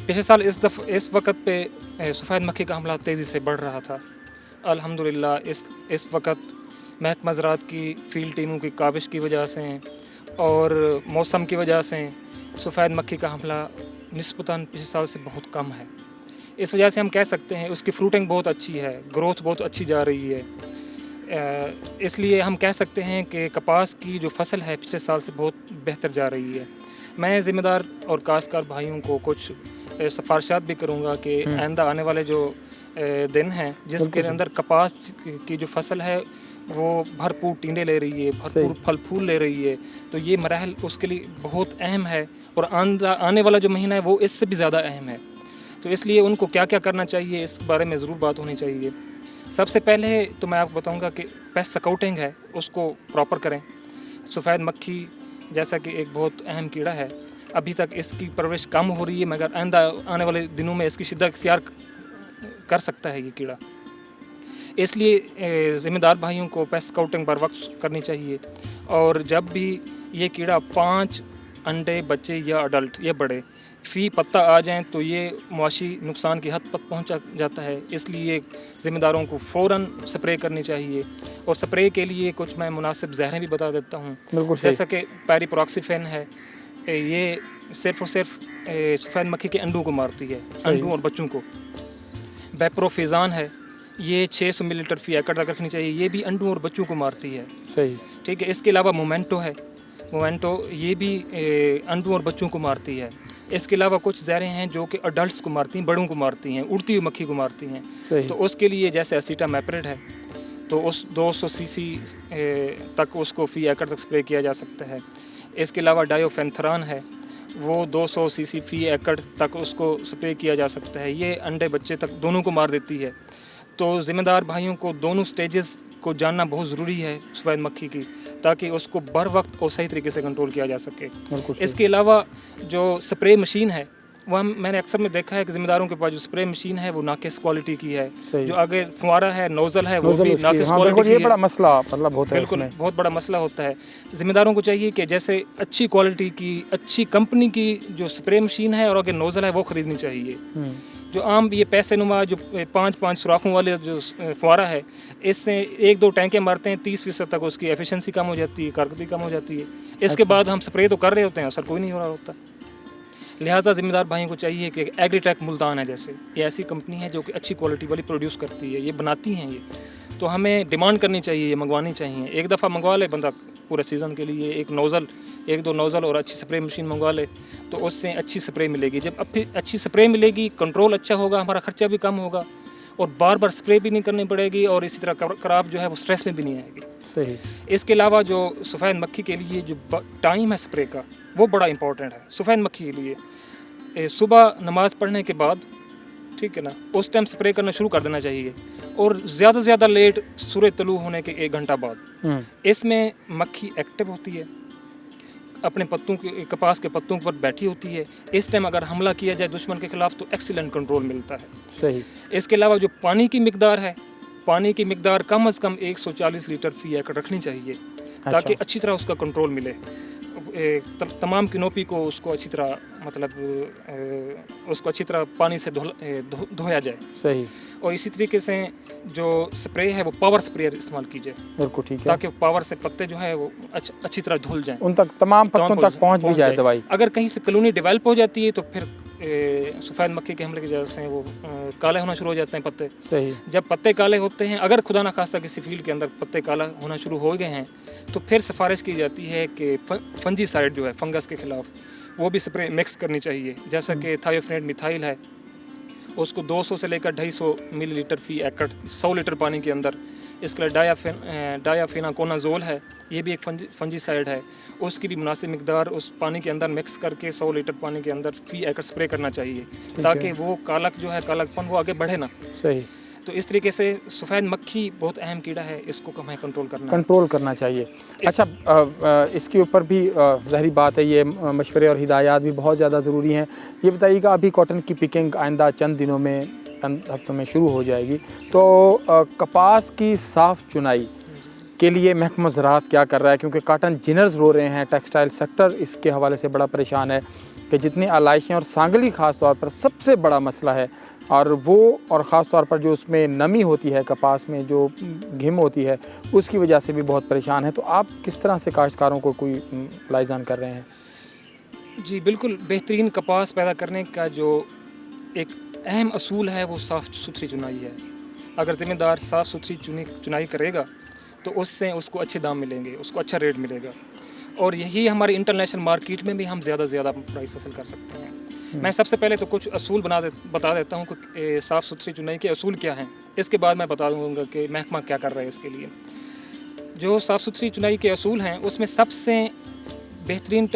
पिछले साल इस वक्त पे सफ़ेद मक्खी का हमला तेज़ी से बढ़ रहा था। अल्हम्दुलिल्लाह इस वक्त महकमा ज़राअत की फील्ड टीमों की काविश की वजह से और मौसम की वजह से सफ़ेद मक्खी का हमला निस्बतन पिछले साल से बहुत कम है। इस वजह से हम कह सकते हैं उसकी फ्रूटिंग बहुत अच्छी है, ग्रोथ बहुत अच्छी जा रही है। इसलिए हम कह सकते हैं कि कपास की जो फसल है पिछले साल से बहुत बेहतर जा रही है। मैं ज़िम्मेदार और काश्तकार भाइयों को कुछ सिफारिशात भी करूँगा कि आइंदा आने वाले जो दिन हैं जिसके अंदर कपास की जो फसल है वो भरपूर टींडे ले रही है, भरपूर फल फूल ले रही है, तो ये मराहल उसके लिए बहुत अहम है, और आने वाला जो महीना है वो इससे भी ज़्यादा अहम है। तो इसलिए उनको क्या क्या करना चाहिए इस बारे में ज़रूर बात होनी चाहिए। सबसे पहले तो मैं आपको बताऊंगा कि पेस्ट स्काउटिंग है उसको प्रॉपर करें। सफ़ेद मक्खी जैसा कि एक बहुत अहम कीड़ा है, अभी तक इसकी परवरिश कम हो रही है, मगर आइंदा आने वाले दिनों में इसकी शिद्दत इख्तियार कर सकता है ये कीड़ा। इसलिए ज़िम्मेदार भाइयों को पेस्ट स्काउटिंग बर वक्त करनी चाहिए। और जब भी ये कीड़ा 5 अंडे बच्चे या अडल्ट या बड़े फ़ी पत्ता आ जाएं तो ये मुआशी नुकसान की हद तक पहुंचा जाता है। इसलिए ज़िम्मेदारों को फ़ौरन स्प्रे करनी चाहिए। और स्प्रे के लिए कुछ मैं मुनासिब जहरें भी बता देता हूँ, जैसा कि पैरीप्रोक्सीफेन है, ये सिर्फ़ और सिर्फ सफ़ेद मक्खी के अंडों को मारती है, अंडों और बच्चों को। बैप्रोफेज़ान है, ये 600 मिलीलीटर फ़ी एकड़ तक रखनी चाहिए, ये भी अंडों और बच्चों को मारती है। सही। ठीक है। इसके अलावा मोमेंटो है, मोमेंटो ये भी अंडों और बच्चों को मारती है। इसके अलावा कुछ जहरें हैं जो कि अडल्ट्स को मारती हैं, बड़ों को मारती हैं, उड़ती हुई मक्खी को मारती हैं। तो उसके लिए जैसे एसिटामेप्रिड है, तो उस 200 सीसी तक उसको फ़ी एकड़ तक स्प्रे किया जा सकता है। इसके अलावा डायोफेंथरान है, वो 200 सीसी फ़ी एकड़ तक उसको स्प्रे किया जा सकता है। ये अंडे बच्चे तक दोनों को मार देती है। तो ज़िम्मेदार भाइयों को दोनों स्टेजेस को जानना बहुत ज़रूरी है सफ़ेद मक्खी की, ताकि उसको बर वक्त और सही तरीके से कंट्रोल किया जा सके। इसके अलावा जो स्प्रे मशीन है, वह मैंने अक्सर में देखा है कि ज़िम्मेदारों के पास जो स्प्रे मशीन है वो नाकिस क्वालिटी की है। जो आगे फुवारा है, नोज़ल है, वो भी नाकिस क्वालिटी की है। ये बड़ा मसला मतलब होता है, बिल्कुल बहुत बड़ा मसला होता है। ज़िम्मेदारों को चाहिए कि जैसे अच्छी क्वालिटी की, अच्छी कंपनी की जो स्प्रे मशीन है और आगे नोज़ल है वो ख़रीदनी चाहिए। जो आम ये पैसे नुमा जो 5-5 सुराखों वाले जो फुवारा है, इससे 1-2 टैंके मारते हैं, 30% तक उसकी एफिशिएंसी कम हो जाती है, कारकर्दगी कम हो जाती है। इसके बाद हम स्प्रे तो कर रहे होते हैं, असर कोई नहीं हो रहा होता। लिहाजा ज़िम्मेदार भाइयों को चाहिए कि एग्रीटेक मुल्तान है, जैसे ये ऐसी कंपनी है जो कि अच्छी क्वालिटी वाली प्रोड्यूस करती है, ये बनाती हैं ये, तो हमें डिमांड करनी चाहिए, ये मंगवानी चाहिए। एक दफ़ा मंगवा ले बंदा पूरे सीज़न के लिए, 1-2 नोज़ल और अच्छी स्प्रे मशीन मंगवा ले, तो उससे अच्छी स्प्रे मिलेगी। जब अच्छी स्प्रे मिलेगी, कंट्रोल अच्छा होगा, हमारा ख़र्चा भी कम होगा और बार बार स्प्रे भी नहीं करनी पड़ेगी, और इसी तरह क्रॉप जो है वो स्ट्रेस में भी नहीं आएगी। सही। इसके अलावा जो सफ़ेद मक्खी के लिए जो टाइम है स्प्रे का, वो बड़ा इंपॉर्टेंट है सफ़ेद मक्खी के लिए। सुबह नमाज़ पढ़ने के बाद, ठीक है ना, उस टाइम स्प्रे करना शुरू कर देना चाहिए, और ज़्यादा से ज़्यादा लेट सूरज तलू होने के 1 घंटा बाद। इसमें मक्खी एक्टिव होती है, अपने पत्तों के, कपास के पत्तों पर बैठी होती है। इस टाइम अगर हमला किया जाए दुश्मन के खिलाफ तो एक्सीलेंट कंट्रोल मिलता है। सही। इसके अलावा जो पानी की मिकदार है, पानी की मिकदार कम से कम 140 लीटर फ़ी एकड़ रखनी चाहिए, ताकि अच्छी तरह उसका कंट्रोल मिले। तमाम किनोपी को उसको अच्छी तरह उसको अच्छी तरह पानी से धोया जाए। सही। और इसी तरीके से जो स्प्रे है वो पावर स्प्रेयर इस्तेमाल कीजिए, बिल्कुल ठीक है, ताकि पावर से पत्ते जो है वो अच्छी तरह धुल जाएं, उन तक तमाम पत्तों तक पहुंच भी जाए दवाई। अगर कहीं से कॉलोनी डेवलप हो जाती है तो फिर सफ़ेद मक्खी के हमले की वजह से वो काले होना शुरू हो जाते हैं पत्ते। सही। जब पत्ते काले होते हैं, अगर खुदा ना खास्ता किसी फील्ड के अंदर पत्ते काला होना शुरू हो गए हैं, तो फिर सिफारिश की जाती है कि फंजीसाइड जो है फंगस के ख़िलाफ़, वो भी स्प्रे मिक्स करनी चाहिए। जैसा कि थायोफेनेट मिथाइल है, उसको 200 से लेकर 250 मिलीलीटर फ़ी एकड़ 100 लीटर पानी के अंदर। इसके लिए डायाफेनाकोनाजोल है, ये भी एक फंजीसाइड है, उसकी भी मुनासिब मिकदार उस पानी के अंदर मिक्स करके 100 लीटर पानी के अंदर फ़ी एकड़ स्प्रे करना चाहिए, ताकि वो कालक जो है, कालकपन वो आगे बढ़े ना। सही। तो इस तरीके से सफ़ेद मक्खी बहुत अहम कीड़ा है, इसको हमें कंट्रोल करना चाहिए। अच्छा, इसके ऊपर भी ज़ाहिर बात है, ये मशवरे और हिदायत भी बहुत ज़्यादा ज़रूरी हैं। ये बताइएगा, अभी कॉटन की पिकिंग आइंदा चंद दिनों में, चंद हफ्तों में शुरू हो जाएगी, तो कपास की साफ़ चुनाई के लिए महकमा ज़राअत क्या कर रहा है? क्योंकि कॉटन जिनर्स रो रहे हैं, टेक्सटाइल सेक्टर इसके हवाले से बड़ा परेशान है कि जितनी आलाइशें और सांगली ख़ास तौर पर सबसे बड़ा मसला है, और वो और ख़ास तौर पर जो उसमें नमी होती है, कपास में जो घिम होती है, उसकी वजह से भी बहुत परेशान है। तो आप किस तरह से काश्तकारों को कोई लाइजान कर रहे हैं? जी बिल्कुल, बेहतरीन कपास पैदा करने का जो एक अहम असूल है वो साफ़ सुथरी चुनाई है। अगर ज़िम्मेदार साफ़ सुथरी चुनाई करेगा तो उससे उसको अच्छे दाम मिलेंगे, उसको अच्छा रेट मिलेगा, और यही हमारी इंटरनेशनल मार्केट में भी हम ज़्यादा से ज़्यादा प्राइस हासिल कर सकते हैं। मैं सबसे पहले तो कुछ असूल बता देता हूँ कि साफ़ सुथरी चुनाई के असूल क्या हैं, इसके बाद मैं बता दूँगा कि महकमा क्या कर रहा है इसके लिए। जो साफ़ सुथरी चुनाई के असूल हैं, उसमें सबसे बेहतरीन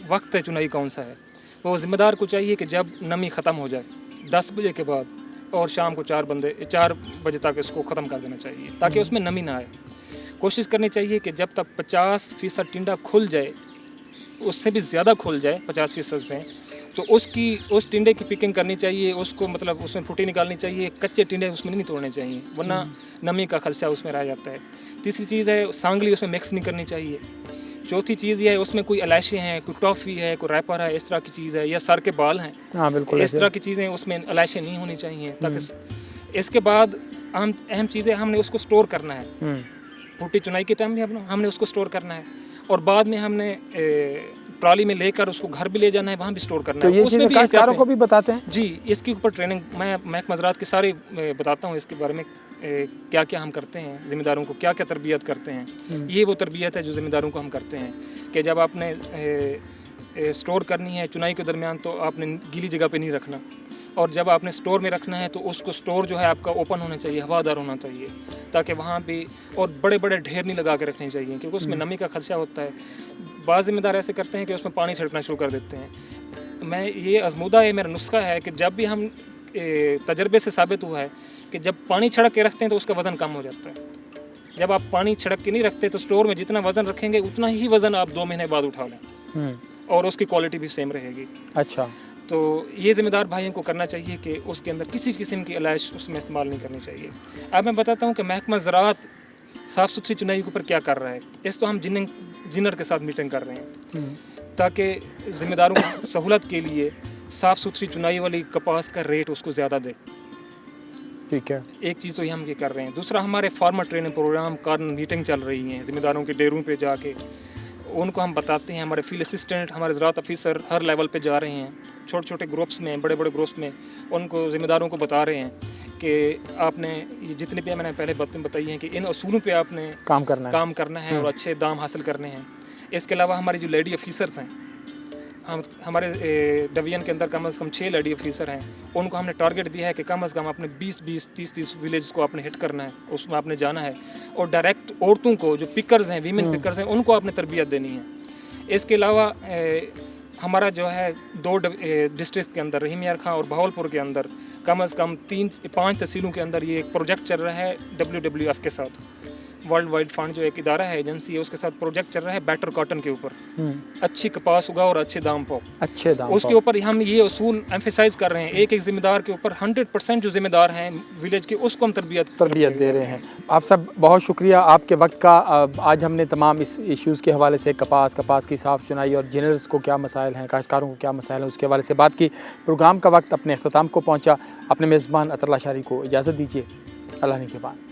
वक्त चुनाई कौन सा है? वो ज़िम्मेदार को चाहिए कि जब नमी ख़त्म हो जाए 10 बजे के बाद, और शाम को 4 बजे तक इसको ख़त्म कर देना चाहिए, ताकि उसमें नमी ना आए। कोशिश करनी चाहिए कि जब तक 50% टिंडा खुल जाए, उससे भी ज़्यादा खुल जाए 50% से, तो उस टिंडे की पिकिंग करनी चाहिए, उसको मतलब उसमें फुटी निकालनी चाहिए, कच्चे टिंडे उसमें नहीं तोड़ने चाहिए, वरना नमी का खदशा उसमें रह जाता है। तीसरी चीज़ है सांगली उसमें मिक्स नहीं करनी चाहिए। चौथी चीज़ ये है उसमें कोई इलायची है, कोई टॉफ़ी है, कोई रैपर है, इस तरह की चीज़ है, या सर के बाल हैं, हाँ बिल्कुल इस तरह की चीज़ें उसमें इलायची नहीं होनी चाहिए। ताकि इसके बाद अहम चीज़ें हमने उसको स्टोर करना है। फूटी चुनाई के टाइम में हमने उसको स्टोर करना है, और बाद में हमने ट्रॉली में लेकर उसको घर भी ले जाना है, वहाँ भी स्टोर करना तो है। ये उसमें चीज़ें भी काश्तकारों को भी बताते हैं जी, इसके ऊपर ट्रेनिंग मैं महकमा ज़राअत के सारे बताता हूँ इसके बारे में, क्या क्या हम करते हैं, ज़िम्मेदारों को क्या क्या तरबियत करते हैं। ये वो तरबियत है जो ज़िम्मेदारों को हम करते हैं कि जब आपने स्टोर करनी है चुनाई के दरमियान, तो आपने गीली जगह पे नहीं रखना, और जब आपने स्टोर में रखना है तो उसको स्टोर जो है आपका ओपन होना चाहिए, हवादार होना चाहिए, ताकि वहाँ पे और बड़े बड़े ढेर नहीं लगा के रखने चाहिए, क्योंकि उसमें नमी का खदशा होता है। बाज़ ज़िम्मेदार ऐसे करते हैं कि उसमें पानी छिड़कना शुरू कर देते हैं। मैं ये आजमूदा है, मेरा नुस्खा है कि जब भी हम तजर्बे से साबित हुआ है कि जब पानी छिड़क के रखते हैं तो उसका वज़न कम हो जाता है। जब आप पानी छिड़क के नहीं रखते तो स्टोर में जितना वज़न रखेंगे उतना ही वज़न आप 2 महीने बाद उठा लें, और उसकी क्वालिटी भी सेम रहेगी। अच्छा, तो ये ज़िम्मेदार भाइयों को करना चाहिए कि उसके अंदर किसी किस्म की इलायची उसमें इस्तेमाल नहीं करनी चाहिए। अब मैं बताता हूँ कि महकमा ज़राअत साफ़ सुथरी चुनाई के ऊपर क्या कर रहा है। इस तो हम जिनर के साथ मीटिंग कर रहे हैं ताकि ज़िम्मेदारों की सहूलत के लिए साफ़ सुथरी चुनाई वाली कपास का रेट उसको ज़्यादा दे। ठीक है। एक चीज़ तो ये हम ये कर रहे हैं। दूसरा, हमारे फार्मर ट्रेनिंग प्रोग्राम कारण मीटिंग चल रही हैं ज़िम्मेदारों के डेरों पे जाके, उनको हम बताते हैं। हमारे फील्ड असिस्टेंट, हमारे ज़राअत ऑफिसर हर लेवल पे जा रहे हैं, छोटे छोटे ग्रुप्स में, बड़े बड़े ग्रुप्स में, उनको ज़िम्मेदारों को बता रहे हैं कि आपने ये जितने पे मैंने पहले बातें बताई हैं कि इन असूलों पे आपने काम करना है और अच्छे दाम हासिल करने हैं। इसके अलावा हमारी जो लेडी ऑफिसर्स हैं, हमारे डिवीजन के अंदर कम से कम 6 लेडी ऑफिसर हैं, उनको हमने टारगेट दिया है कि कम से कम आपने 20-20, 30-30 विलेज को आपने हिट करना है, उसमें आपने जाना है, और डायरेक्ट औरतों को जो पिकर्स हैं, वीमेन पिकर्स हैं, उनको आपने तरबियत देनी है। इसके अलावा हमारा जो है 2 डिस्ट्रिक्ट के अंदर, रहीम यार खां और बहावलपुर के अंदर कम से कम 3-5 तहसीलों के अंदर ये एक प्रोजेक्ट चल रहा है WWF के साथ। वर्ल्ड वाइड फंड जो एक इदारा है, एजेंसी है, उसके साथ प्रोजेक्ट चल रहा है बेटर कॉटन के ऊपर, अच्छी कपास उगा और अच्छे दाम पाओ। उसके ऊपर हम ये उसूल एम्फेसाइज कर रहे हैं। एक एक जिम्मेदार के ऊपर 100% जो जिम्मेदार हैं विलेज के, उसको हम तरबियत दे रहे हैं। आप सब बहुत शुक्रिया आपके वक्त का। आज हमने तमाम इस इश्यूज़ के हवाले से कपास की साफ़ चुनाई और जिनर्स को क्या मसाइल हैं, काश्तकारों को क्या मसाइल हैं, उसके हवाले से बात की। प्रोग्राम का वक्त अपने अख्ताम को पहुँचा। अपने मेज़बान अतरल्ला शारी को इजाज़त दीजिए। अल्लाह ने के बाद।